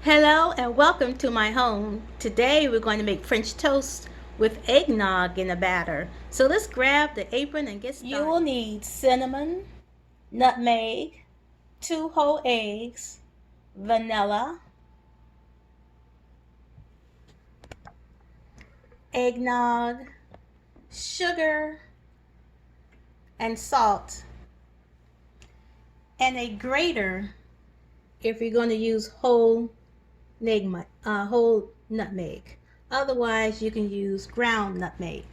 Hello and welcome to my home. Today we're going to make French toast with eggnog in the batter. So let's grab the apron and get started. You will need cinnamon, nutmeg, 2 whole eggs, vanilla, eggnog, sugar, and salt, and a grater if you're going to use whole nutmeg. Otherwise, you can use ground nutmeg.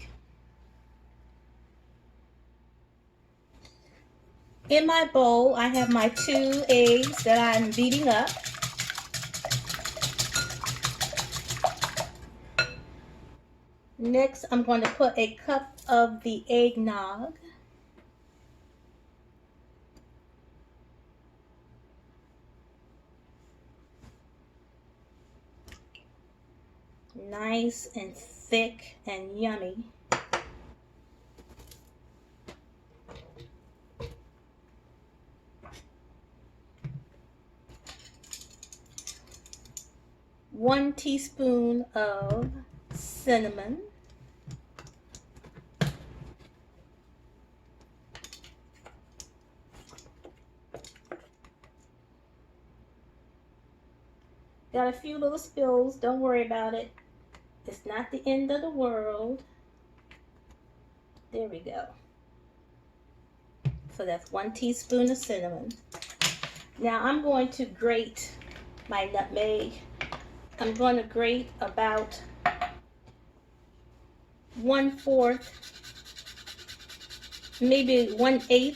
In my bowl, I have my 2 eggs that I'm beating up. Next, I'm going to put a cup of the eggnog. Nice and thick and yummy. One teaspoon of cinnamon. Got a few little spills, don't worry about it. It's not the end of the world. There we go. So that's 1 teaspoon of cinnamon. Now I'm going to grate my nutmeg. I'm going to grate about 1/4, maybe 1/8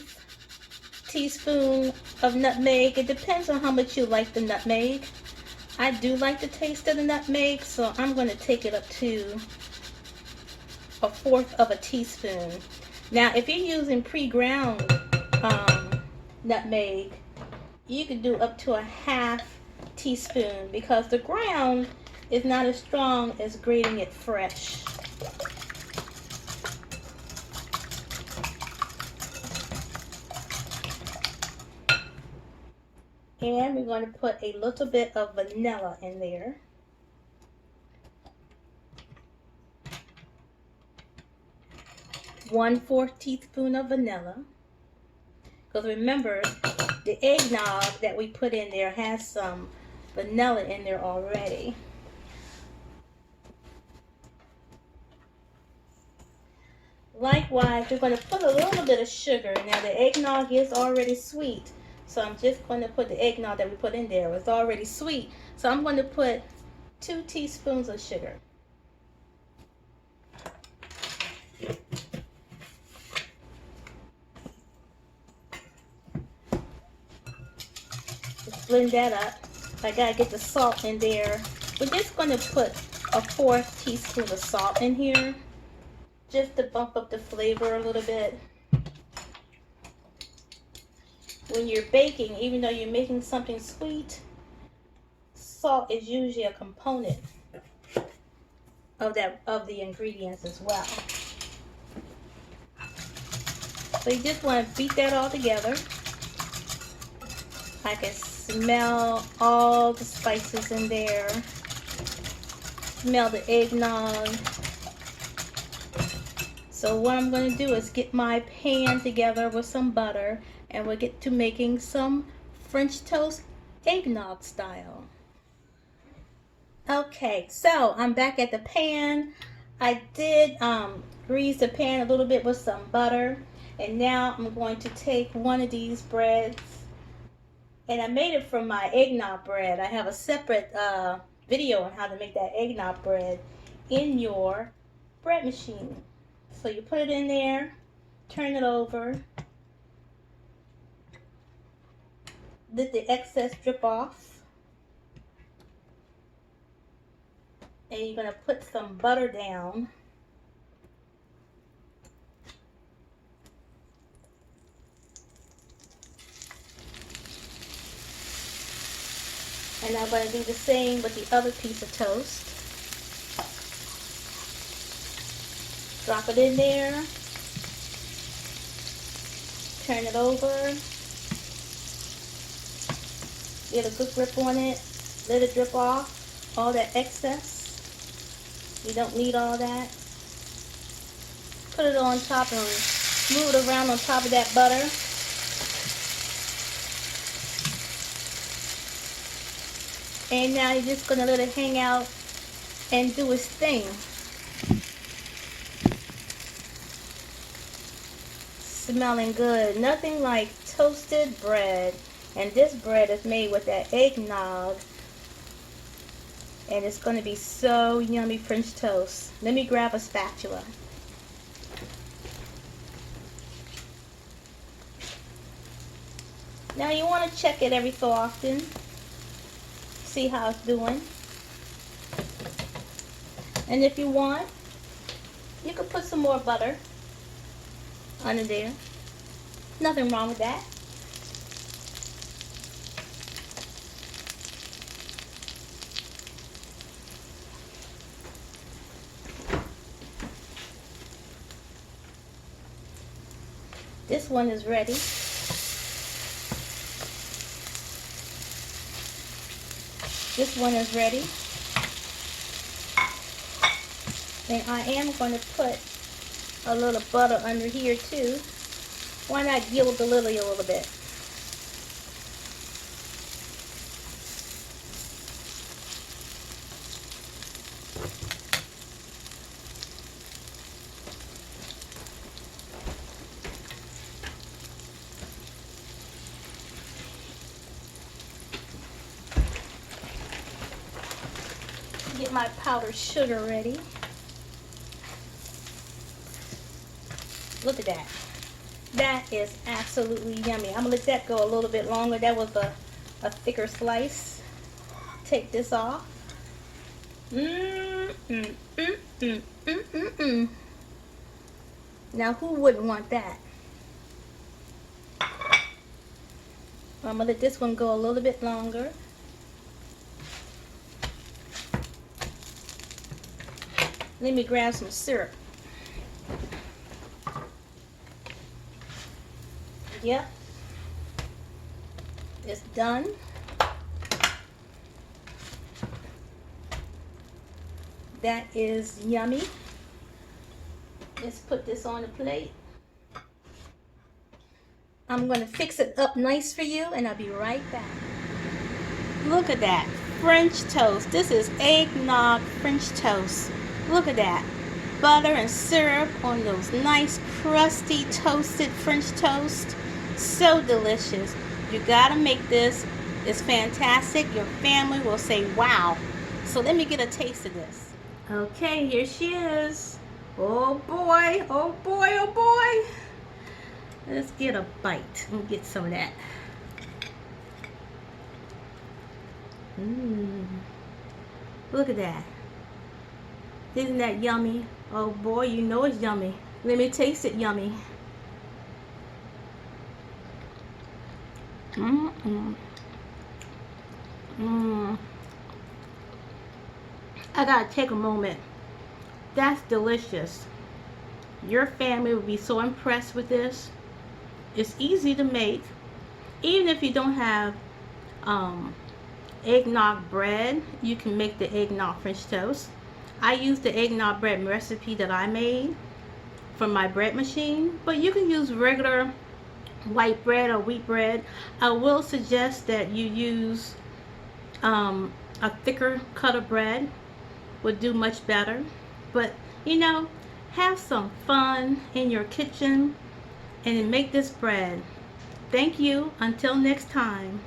teaspoon of nutmeg. It depends on how much you like the nutmeg. I do like the taste of the nutmeg, so I'm going to take it up to 1/4 of a teaspoon. Now, if you're using pre-ground nutmeg, you can do up to a 1/2 teaspoon because the ground is not as strong as grating it fresh. And we're going to put a little bit of vanilla in there. One-4 teaspoon of vanilla. Because remember, the eggnog that we put in there has some vanilla in there already. Likewise, we're going to put a little bit of sugar. Now the eggnog is already sweet, so I'm just going to put the eggnog that we put in there. It's already sweet, so I'm going to put 2 teaspoons of sugar. Just blend that up. I gotta get the salt in there. We're just going to put a 1/4 teaspoon of salt in here, just to bump up the flavor a little bit. When you're baking, even though you're making something sweet, salt is usually a component of the ingredients as well. So you just want to beat that all together. I can smell all the spices in there. Smell the eggnog. So what I'm going to do is get my pan together with some butter, and we'll get to making some French toast eggnog style. Okay, so I'm back at the pan. I did grease the pan a little bit with some butter, and now I'm going to take one of these breads, and I made it from my eggnog bread. I have a separate video on how to make that eggnog bread in your bread machine. So you put it in there, turn it over, let the excess drip off, and you're going to put some butter down. And I'm going to do the same with the other piece of toast. Drop it in there, turn it over, get a good grip on it, Let it drip off, all that excess. You don't need all that. Put it on top and move it around on top of that butter. And now you're just going to let it hang out and do its thing. Smelling good. Nothing like toasted bread. And this bread is made with that eggnog. And it's going to be so yummy French toast. Let me grab a spatula. Now you want to check it every so often. See how it's doing. And if you want, you could put some more butter under there. Nothing wrong with that. This one is ready. This one is ready. And I am going to put a little butter under here too. Why not gild the lily a little bit? Get my powdered sugar ready. Look at that. That is absolutely yummy. I'm going to let that go a little bit longer. That was a thicker slice. Take this off. Now who wouldn't want that? I'm going to let this one go a little bit longer. Let me grab some syrup. Yep. It's done. That is yummy. Let's put this on the plate. I'm going to fix it up nice for you and I'll be right back. Look at that. French toast. This is eggnog French toast. Look at that. Butter and syrup on those nice crusty toasted French toast. So delicious. You gotta make this. It's fantastic. Your family will say wow. So let me get a taste of this. Okay, here she is. Oh boy, oh boy, oh boy. Let's get a bite and get some of that. Look at that. Isn't that yummy? Oh boy, you know it's yummy. Let me taste it yummy. I gotta take a moment. That's delicious. Your family will be so impressed with this. It's easy to make. Even if you don't have eggnog bread, you can make the eggnog French toast. I used the eggnog bread recipe that I made from my bread machine, but you can use regular white bread or wheat bread. I will suggest that you use a thicker cut of bread. Would do much better. But you know, have some fun in your kitchen and make this bread. Thank you. Until next time.